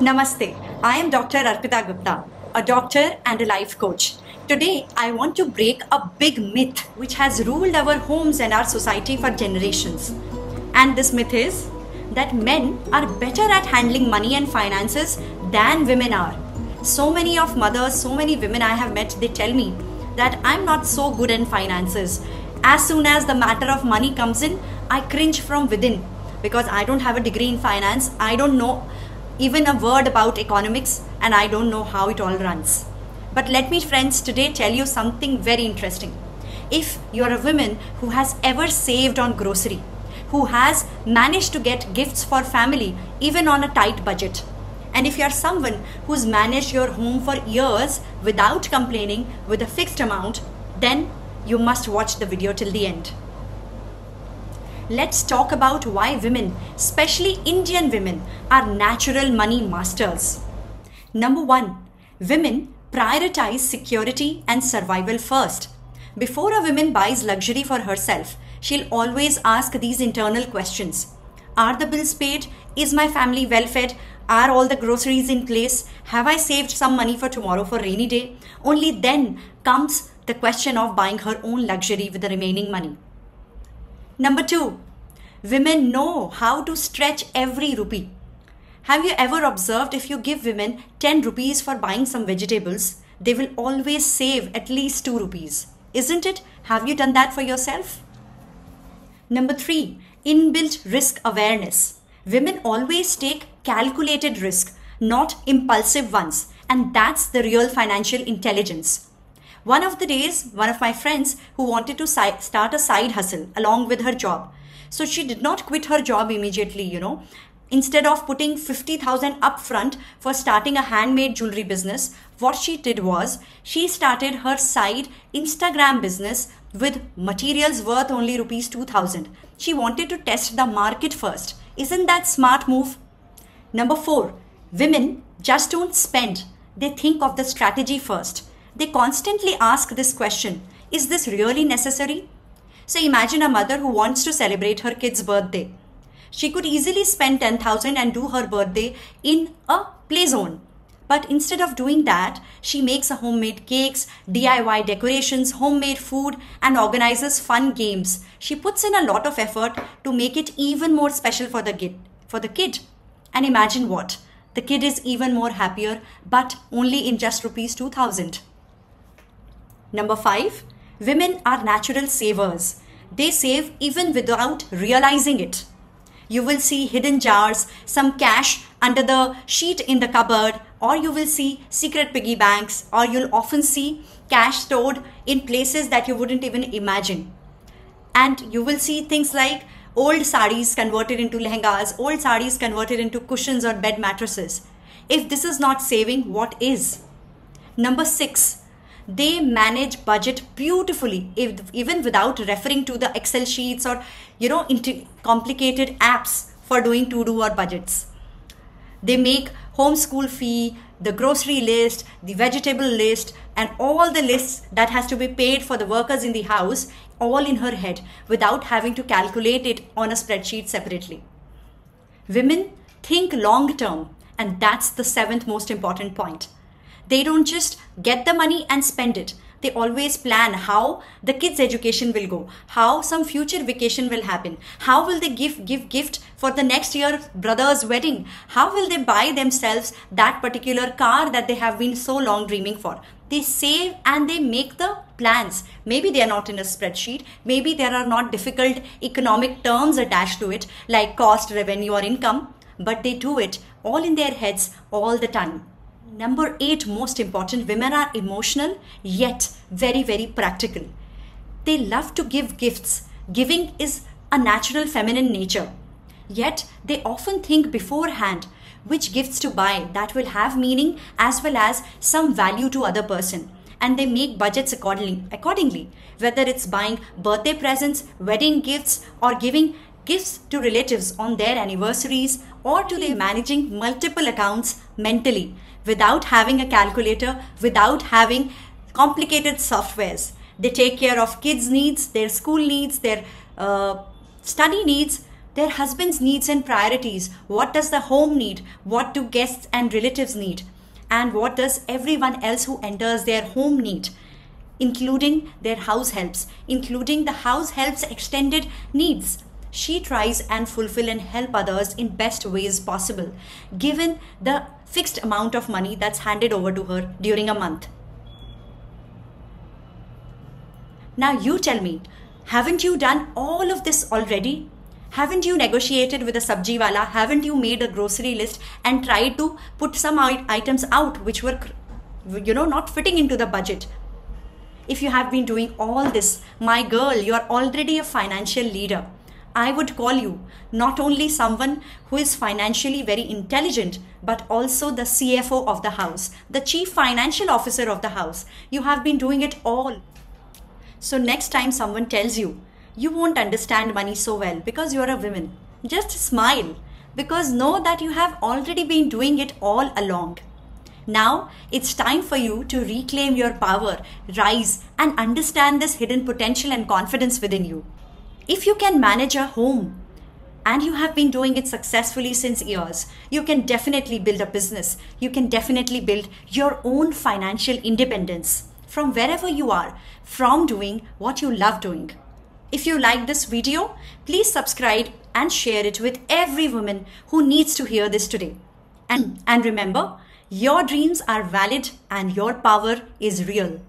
Namaste, I am Dr. Arpita Gupta, a doctor and a life coach. Today, I want to break a big myth which has ruled our homes and our society for generations. And this myth is that men are better at handling money and finances than women are. So many of mothers, so many women I have met, they tell me that I'm not so good in finances. As soon as the matter of money comes in, I cringe from within because I don't have a degree in finance. I don't know even a word about economics and I don't know how it all runs. But let me, friends, today tell you something very interesting. If you're a woman who has ever saved on grocery, who has managed to get gifts for family even on a tight budget, and if you're someone who's managed your home for years without complaining with a fixed amount, then you must watch the video till the end. Let's talk about why women, especially Indian women, are natural money masters. Number one, women prioritize security and survival first. Before a woman buys luxury for herself, she'll always ask these internal questions. Are the bills paid? Is my family well fed? Are all the groceries in place? Have I saved some money for tomorrow for rainy day? Only then comes the question of buying her own luxury with the remaining money. Number two, women know how to stretch every rupee. Have you ever observed if you give women 10 rupees for buying some vegetables, they will always save at least 2 rupees. Isn't it? Have you done that for yourself? Number three, inbuilt risk awareness. Women always take calculated risk, not impulsive ones. And that's the real financial intelligence. One of the days, one of my friends who wanted to start a side hustle along with her job. So she did not quit her job immediately, Instead of putting 50,000 upfront for starting a handmade jewelry business, what she did was she started her side Instagram business with materials worth only rupees 2,000. She wanted to test the market first. Isn't that smart move? Number four, women just don't spend. They think of the strategy first. They constantly ask this question, is this really necessary? So imagine a mother who wants to celebrate her kid's birthday. She could easily spend 10,000 and do her birthday in a play zone. But instead of doing that, she makes a homemade cakes, DIY decorations, homemade food, and organizes fun games. She puts in a lot of effort to make it even more special for the kid. And imagine what? The kid is even more happier, but only in just rupees 2,000. Number five, women are natural savers. They save even without realizing it. You will see hidden jars, some cash under the sheet in the cupboard, or you will see secret piggy banks, or you'll often see cash stored in places that you wouldn't even imagine. And you will see things like old saris converted into lehengas, old saris converted into cushions or bed mattresses. If this is not saving, what is? Number six, they manage budget beautifully, even without referring to the Excel sheets or, into complicated apps for doing to-do or budgets. They make homeschool fee, the grocery list, the vegetable list, and all the lists that has to be paid for the workers in the house, all in her head without having to calculate it on a spreadsheet separately. Women think long term, and that's the seventh most important point. They don't just get the money and spend it. They always plan how the kids' education will go, how some future vacation will happen, how will they give gift for the next year brother's wedding, how will they buy themselves that particular car that they have been so long dreaming for. They save and they make the plans. Maybe they are not in a spreadsheet. Maybe there are not difficult economic terms attached to it like cost, revenue or income, but they do it all in their heads all the time. Number eight, most important, women are emotional yet very, very practical. They love to give gifts. Giving is a natural feminine nature. Yet they often think beforehand which gifts to buy that will have meaning as well as some value to other person. And they make budgets accordingly, whether it's buying birthday presents, wedding gifts, or giving gifts to relatives on their anniversaries, or to them managing multiple accounts mentally without having a calculator, without having complicated softwares. They take care of kids' needs, their school needs, their study needs their husband's needs and priorities. What does the home need? What do guests and relatives need? And what does everyone else who enters their home need? Including their house helps, including the house help's extended needs. She tries and fulfill and help others in best ways possible, given the fixed amount of money that's handed over to her during a month. Now you tell me, haven't you done all of this already? Haven't you negotiated with a sabji wala? Haven't you made a grocery list and tried to put some items out which were, not fitting into the budget? If you have been doing all this, my girl, you are already a financial leader. I would call you not only someone who is financially very intelligent, but also the CFO of the house, the chief financial officer of the house. You have been doing it all. So next time someone tells you, you won't understand money so well because you're a woman, just smile, because know that you have already been doing it all along. Now it's time for you to reclaim your power, rise, and understand this hidden potential and confidence within you. If you can manage a home and you have been doing it successfully since years, you can definitely build a business. You can definitely build your own financial independence from wherever you are, from doing what you love doing. If you like this video, please subscribe and share it with every woman who needs to hear this today. And remember, your dreams are valid and your power is real.